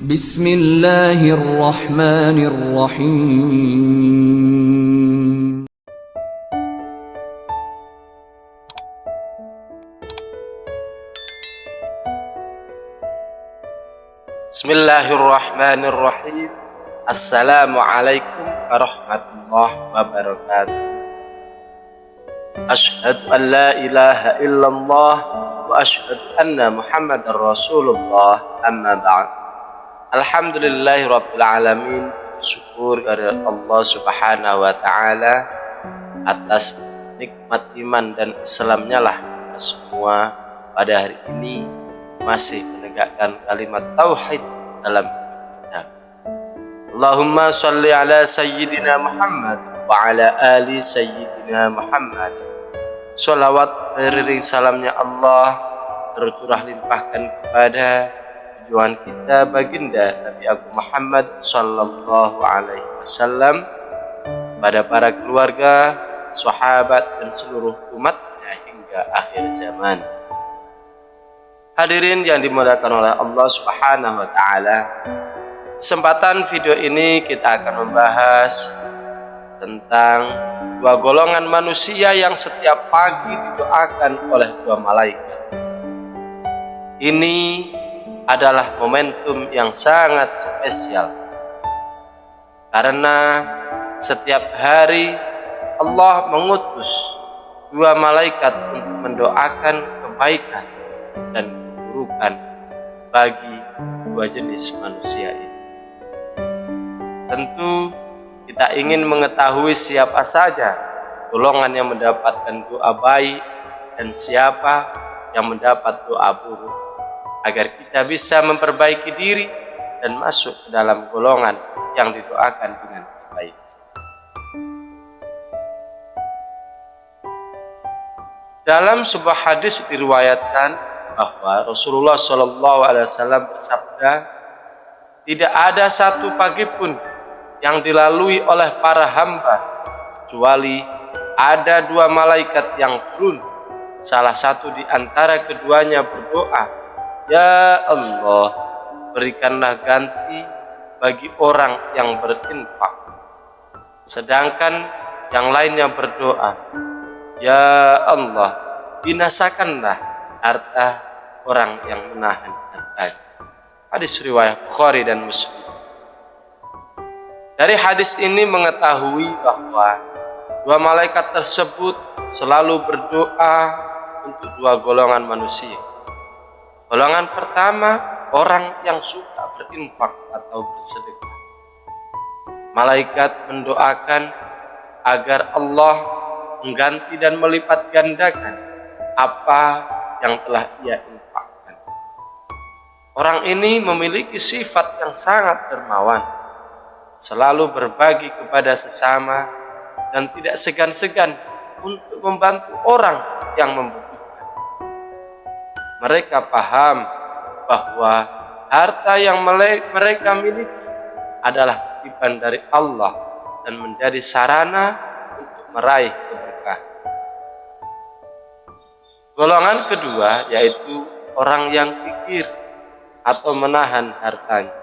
Bismillahirrahmanirrahim. Bismillahirrahmanirrahim. Assalamualaikum warahmatullahi wabarakatuh. Asyhadu an la ilaha illallah wa asyhadu anna Muhammadar Rasulullah, amma ba'd. Alhamdulillahi rabbil alamin. Syukur kepada Allah Subhanahu wa taala atas nikmat iman dan Islamnya lah kita semua pada hari ini masih menegakkan kalimat tauhid dalam kita. Allahumma sholli ala sayyidina Muhammad wa ala ali sayyidina Muhammad. Sholawat beriring salamnya Allah tercurah limpahkan kepada tujuan kita baginda Nabi Agung Muhammad sallallahu alaihi wasallam, pada para keluarga, sahabat dan seluruh umatnya hingga akhir zaman. Hadirin yang dimuliakan oleh Allah Subhanahu wa taala, kesempatan video ini kita akan membahas tentang dua golongan manusia yang setiap pagi didoakan oleh dua malaikat. Ini adalah momentum yang sangat spesial karena setiap hari Allah mengutus dua malaikat untuk mendoakan kebaikan dan keburukan bagi dua jenis manusia ini. Tentu kita ingin mengetahui siapa saja golongan yang mendapatkan doa baik dan siapa yang mendapat doa buruk, agar kita bisa memperbaiki diri dan masuk ke dalam golongan yang didoakan dengan baik. Dalam sebuah hadis diriwayatkan bahwa Rasulullah SAW bersabda, tidak ada satu pagi pun yang dilalui oleh para hamba kecuali ada dua malaikat yang turun. Salah satu di antara keduanya berdoa, ya Allah, berikanlah ganti bagi orang yang berinfak. Sedangkan yang lainnya berdoa, ya Allah, binasakanlah harta orang yang menahan hartanya. Hadis riwayat Bukhari dan Muslim. Dari hadis ini mengetahui bahwa dua malaikat tersebut selalu berdoa untuk dua golongan manusia. Golongan pertama, orang yang suka berinfak atau bersedekah. Malaikat mendoakan agar Allah mengganti dan melipat gandakan apa yang telah ia infakkan. Orang ini memiliki sifat yang sangat dermawan, selalu berbagi kepada sesama dan tidak segan-segan untuk membantu orang yang membutuhkan. Mereka paham bahwa harta yang mereka miliki adalah titipan dari Allah dan menjadi sarana untuk meraih keberkahan. Golongan kedua yaitu orang yang pikir atau menahan hartanya.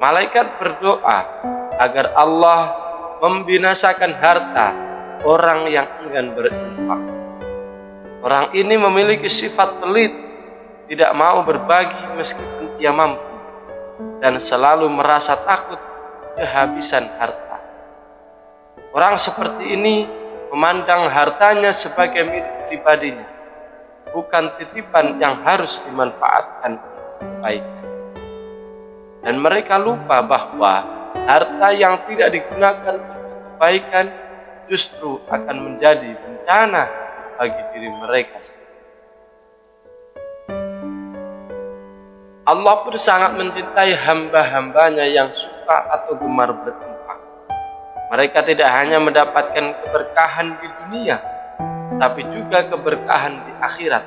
Malaikat berdoa agar Allah membinasakan harta orang yang enggan berinfak. Orang ini memiliki sifat pelit, tidak mau berbagi meskipun ia mampu, dan selalu merasa takut kehabisan harta. Orang seperti ini memandang hartanya sebagai milik pribadinya, bukan titipan yang harus dimanfaatkan untuk kebaikan. Dan mereka lupa bahwa harta yang tidak digunakan untuk kebaikan justru akan menjadi bencana bagi diri mereka sendiri. Allah pun sangat mencintai hamba-hambanya yang suka atau gemar berinfak. Mereka tidak hanya mendapatkan keberkahan di dunia, tapi juga keberkahan di akhirat.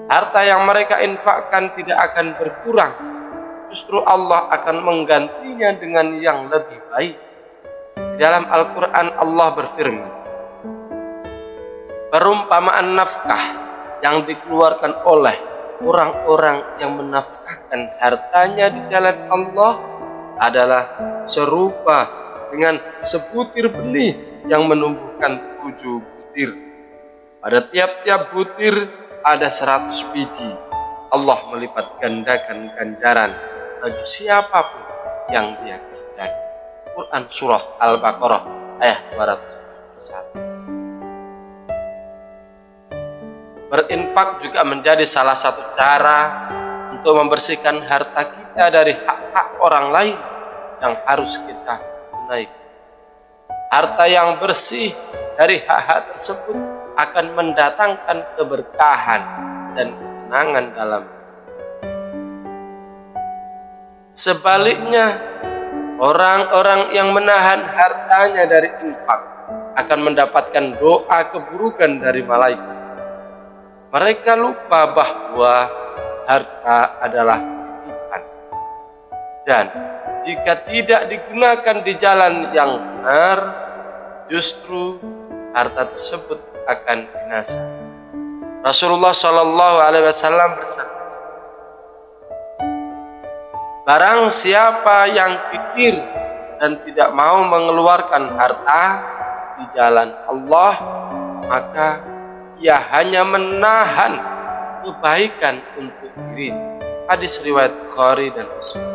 Harta yang mereka infakkan tidak akan berkurang, justru Allah akan menggantinya dengan yang lebih baik. Di dalam Al-Quran Allah berfirman, perumpamaan nafkah yang dikeluarkan oleh orang-orang yang menafkahkan hartanya di jalan Allah adalah serupa dengan sebutir benih yang menumbuhkan 7 butir. Pada tiap-tiap butir ada 100 biji. Allah melipat gandakan ganjaran bagi siapapun yang dia kehendaki. Quran Surah Al-Baqarah ayat 201. Berinfak juga menjadi salah satu cara untuk membersihkan harta kita dari hak-hak orang lain yang harus kita tunaikan. Harta yang bersih dari hak-hak tersebut akan mendatangkan keberkahan dan ketenangan dalam. Sebaliknya, orang-orang yang menahan hartanya dari infak akan mendapatkan doa keburukan dari malaikat. Mereka lupa bahwa harta adalah titipan, dan jika tidak digunakan di jalan yang benar, justru harta tersebut akan binasa. Rasulullah Shallallahu Alaihi Wasallam bersabda, barang siapa yang pikir dan tidak mau mengeluarkan harta di jalan Allah, maka ia hanya menahan kebaikan untuk diri. Hadis riwayat Bukhari dan Muslim.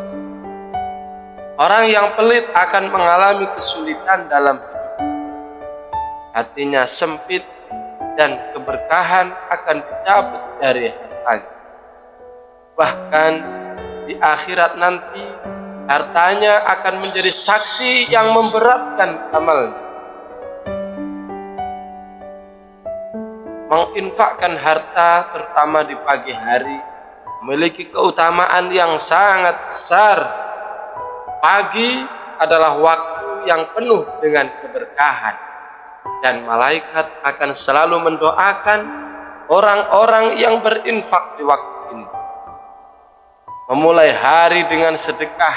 Orang yang pelit akan mengalami kesulitan dalam hidup. Hatinya sempit dan keberkahan akan dicabut dari hartanya. Bahkan di akhirat nanti hartanya akan menjadi saksi yang memberatkan amalnya. Menginfakkan harta terutama di pagi hari memiliki keutamaan yang sangat besar. Pagi adalah waktu yang penuh dengan keberkahan, dan malaikat akan selalu mendoakan orang-orang yang berinfak di waktu ini. Memulai hari dengan sedekah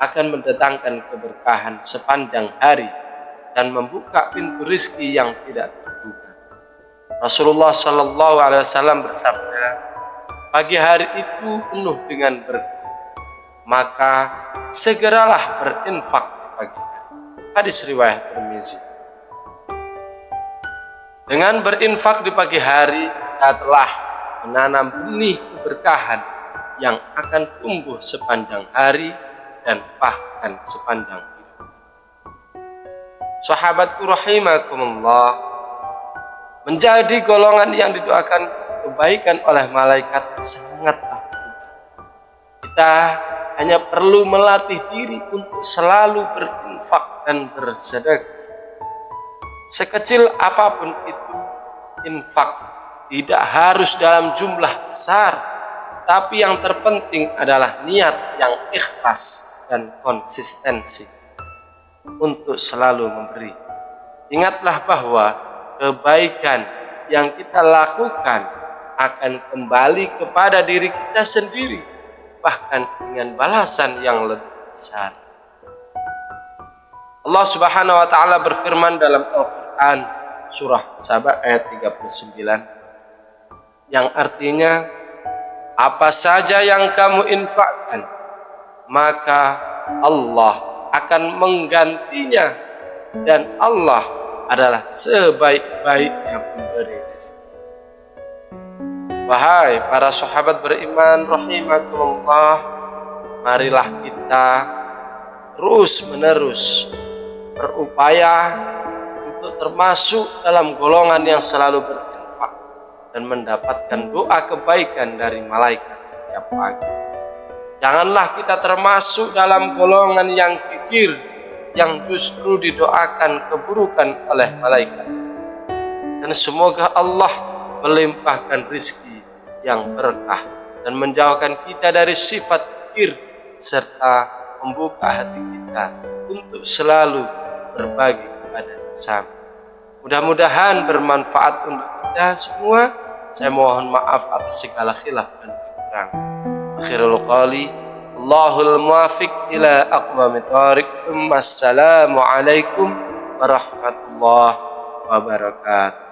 akan mendatangkan keberkahan sepanjang hari dan membuka pintu rizki yang tidak terduga. Rasulullah Shallallahu Alaihi Wasallam bersabda, pagi hari itu penuh dengan berkah, maka segeralah berinfak di pagi hari. Hadis riwayat Tirmizi. Dengan berinfak di pagi hari, kita telah menanam benih keberkahan yang akan tumbuh sepanjang hari dan bahkan sepanjang hidup. Sahabatku rahimakumullah, menjadi golongan yang didoakan kebaikan oleh malaikat sangatlah mudah. Kita hanya perlu melatih diri untuk selalu berinfak dan bersedekah. Sekecil apapun itu, infak tidak harus dalam jumlah besar, tapi yang terpenting adalah niat yang ikhlas dan konsistensi untuk selalu memberi. Ingatlah bahwa kebaikan yang kita lakukan akan kembali kepada diri kita sendiri, bahkan dengan balasan yang lebih besar. Allah Subhanahu wa taala berfirman dalam Al-Qur'an surah Saba ayat 39 yang artinya, apa saja yang kamu infakkan maka Allah akan menggantinya, dan Allah adalah sebaik-baiknya pemberi rezeki. Wahai para sahabat beriman rahimakumullah, marilah kita terus-menerus berupaya untuk termasuk dalam golongan yang selalu berinfak dan mendapatkan doa kebaikan dari malaikat setiap pagi. Janganlah kita termasuk dalam golongan yang kikir, yang justru didoakan keburukan oleh malaikat. Dan semoga Allah melimpahkan rizki yang berkah dan menjauhkan kita dari sifat kikir, serta membuka hati kita untuk selalu berbagi kepada sesama. Mudah-mudahan bermanfaat untuk kita semua. Saya mohon maaf atas segala khilaf dan kekurangan. Akhirul qali, Allahul muwafiq ila aqwamit thariq. Assalamualaikum warahmatullahi wabarakatuh.